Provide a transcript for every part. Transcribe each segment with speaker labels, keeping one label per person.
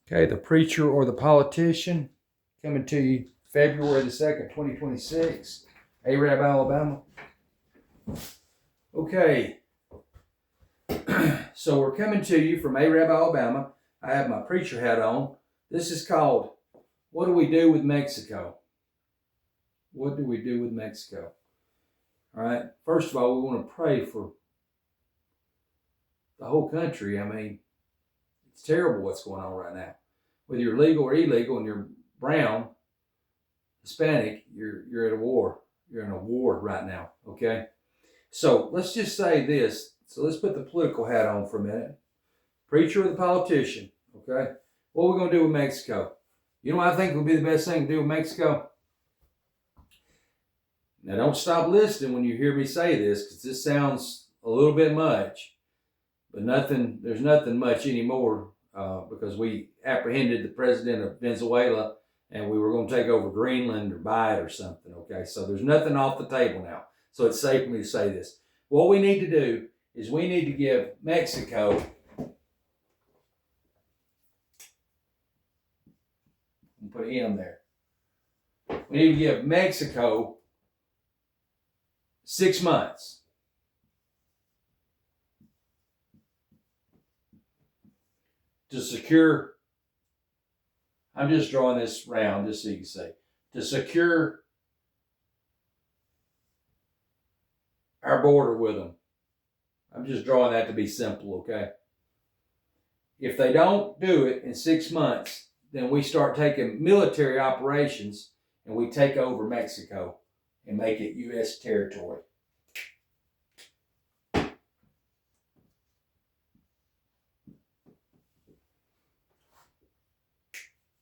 Speaker 1: Okay, the preacher or the politician coming to you February the 2nd, 2026, Arab, Alabama. Okay, so we're coming to you from Arab, Alabama. I have my preacher hat on. This is called, What Do We Do with Mexico? What do we do with Mexico? All right, first of all, we want to pray for the whole country. I mean, it's terrible what's going on right now. Whether you're legal or illegal and you're brown, Hispanic, you're at a war. You're in a war right now, okay? So let's just say this. So let's put the political hat on for a minute. Preacher or the politician, okay? What are we going to do with Mexico? You know what I think would be the best thing to do with Mexico? Now, don't stop listening when you hear me say this, because this sounds a little bit much, but there's nothing much anymore because we apprehended the president of Venezuela and we were going to take over Greenland or buy it or something, okay? So there's nothing off the table now. So it's safe for me to say this. What we need to do is we need to give Mexico, put an M there. We need to give Mexico 6 months. To secure, I'm just drawing this round just so you can see, to secure our border with them. I'm just drawing that to be simple, okay? If they don't do it in 6 months, then we start taking military operations and we take over Mexico and make it U.S. territory.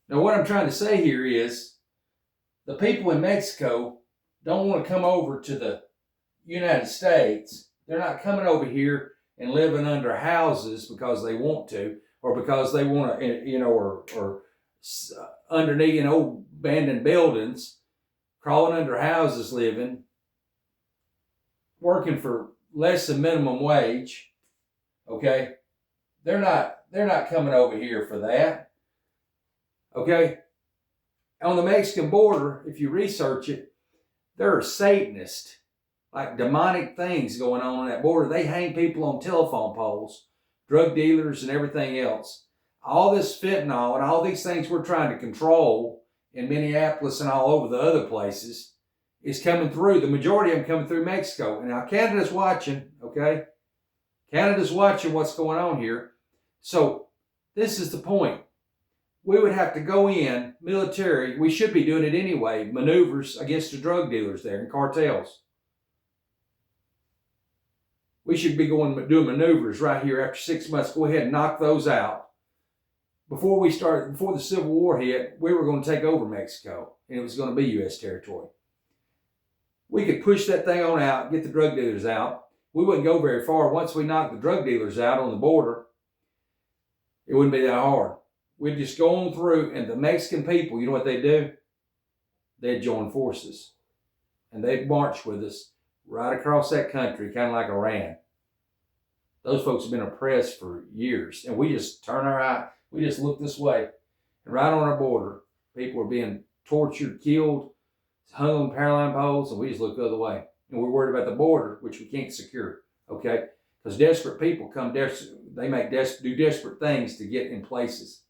Speaker 1: Now, what I'm trying to say here is the people in Mexico don't want to come over to the United States. They're not coming over here and living under houses because they want to, or because they want to, or underneath old abandoned buildings, crawling under houses, living, working for less than minimum wage. Okay, they're not coming over here for that. Okay, on the Mexican border, if you research it, there are Satanists, like demonic things going on that border. They hang people on telephone poles, drug dealers and everything else. All this fentanyl and all these things we're trying to control in Minneapolis and all over the other places is coming through. The majority of them coming through Mexico. And now Canada's watching, okay? Canada's watching what's going on here. So this is the point. We would have to go in military. We should be doing it anyway. Maneuvers against the drug dealers there and cartels. We should be doing maneuvers right here after 6 months. Go ahead and knock those out. Before the Civil War hit, we were going to take over Mexico, and it was going to be U.S. territory. We could push that thing on out, get the drug dealers out. We wouldn't go very far. Once we knocked the drug dealers out on the border, it wouldn't be that hard. We'd just go on through, and the Mexican people, you know what they'd do? They'd join forces, and they'd march with us right across that country, kind of like Iran. Those folks have been oppressed for years, and we just turn our eye, we just look this way, and right on our border, people are being tortured, killed, hung on power line poles, and we just look the other way. And we're worried about the border, which we can't secure, okay? Because desperate people do desperate things to get in places.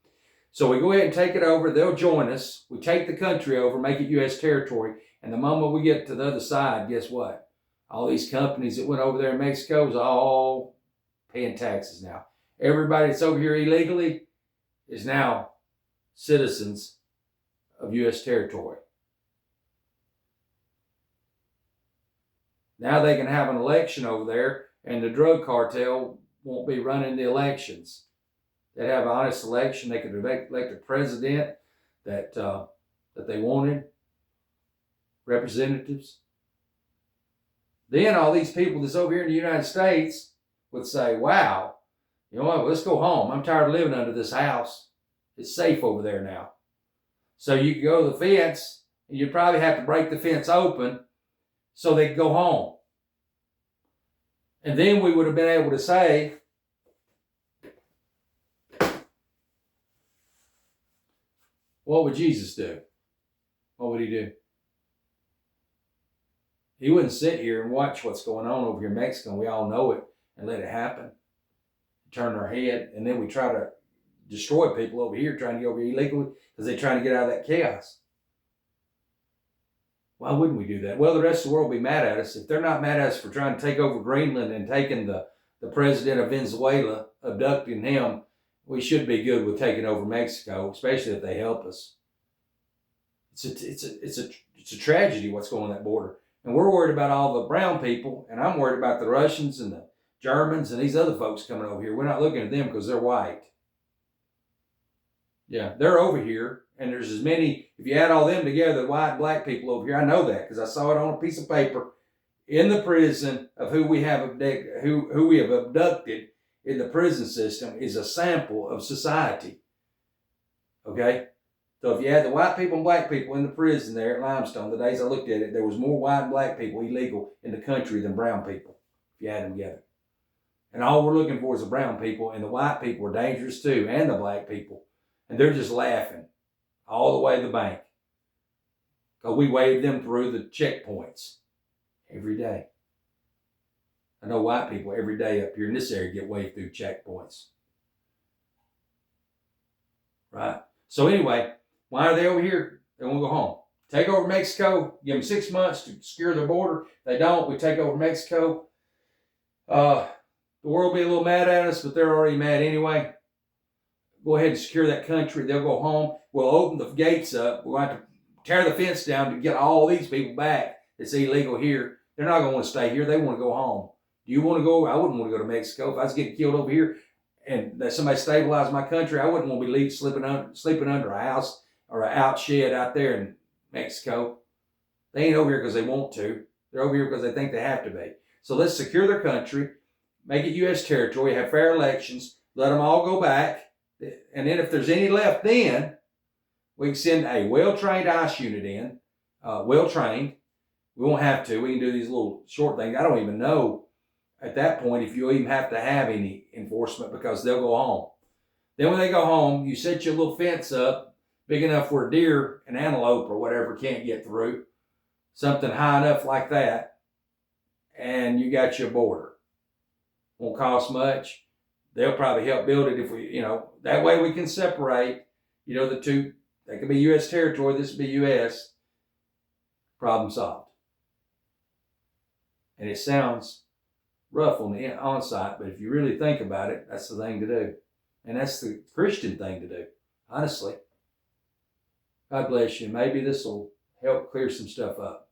Speaker 1: So we go ahead and take it over. They'll join us. We take the country over, make it U.S. territory. And the moment we get to the other side, guess what? All these companies that went over there in Mexico is all paying taxes now. Everybody that's over here illegally is now citizens of U.S. territory. Now they can have an election over there, and the drug cartel won't be running the elections. They'd have an honest election. They could elect a president that they wanted, representatives. Then all these people that's over here in the United States would say, wow, you know what, let's go home. I'm tired of living under this house. It's safe over there now. So you could go to the fence, and you'd probably have to break the fence open so they could go home. And then we would have been able to say, What would Jesus do? What would he do? He wouldn't sit here and watch what's going on over here in Mexico. We all know it, and let it happen. Turn our head, and then we try to destroy people over here trying to get over here illegally because they're trying to get out of that chaos. Why wouldn't we do that? Well, the rest of the world will be mad at us. If they're not mad at us for trying to take over Greenland and taking the president of Venezuela, abducting him, we should be good with taking over Mexico, especially if they help us. It's a tragedy what's going on that border. And we're worried about all the brown people, and I'm worried about the Russians and the Germans and these other folks coming over here. We're not looking at them because they're white. Yeah, they're over here, and there's as many, if you add all them together, white and black people over here, I know that because I saw it on a piece of paper in the prison of who we have abducted in the prison system is a sample of society. Okay? So if you add the white people and black people in the prison there at Limestone, the days I looked at it, there was more white and black people illegal in the country than brown people, if you add them together. And all we're looking for is the brown people, and the white people are dangerous too, and the black people. And they're just laughing all the way to the bank. Because we wave them through the checkpoints every day. I know white people every day up here in this area get waved through checkpoints. Right? So anyway, why are they over here? They want to go home. Take over Mexico, give them 6 months to secure their border. If they don't, we take over Mexico. The world will be a little mad at us, but they're already mad anyway. Go ahead and secure that country. They'll go home. We'll open the gates up. We'll have to tear the fence down to get all these people back that's illegal here. They're not going to want to stay here. They want to go home. Do you want to go? I wouldn't want to go to Mexico. If I was getting killed over here and that somebody stabilized my country, I wouldn't want to be sleeping under a house or an out shed out there in Mexico. They ain't over here because they want to. They're over here because they think they have to be. So let's secure their country, make it U.S. territory, have fair elections, let them all go back. And then if there's any left then, we can send a well-trained ICE unit in, well-trained. We won't have to. We can do these little short things. I don't even know at that point if you'll even have to have any enforcement because they'll go home. Then when they go home, you set your little fence up big enough where deer and antelope or whatever can't get through, something high enough like that, and you got your border. Won't cost much. They'll probably help build it if we, that way we can separate, the two. That could be U.S. territory. This would be U.S. Problem solved. And it sounds rough on the on-site, but if you really think about it, that's the thing to do. And that's the Christian thing to do, honestly. God bless you. Maybe this will help clear some stuff up.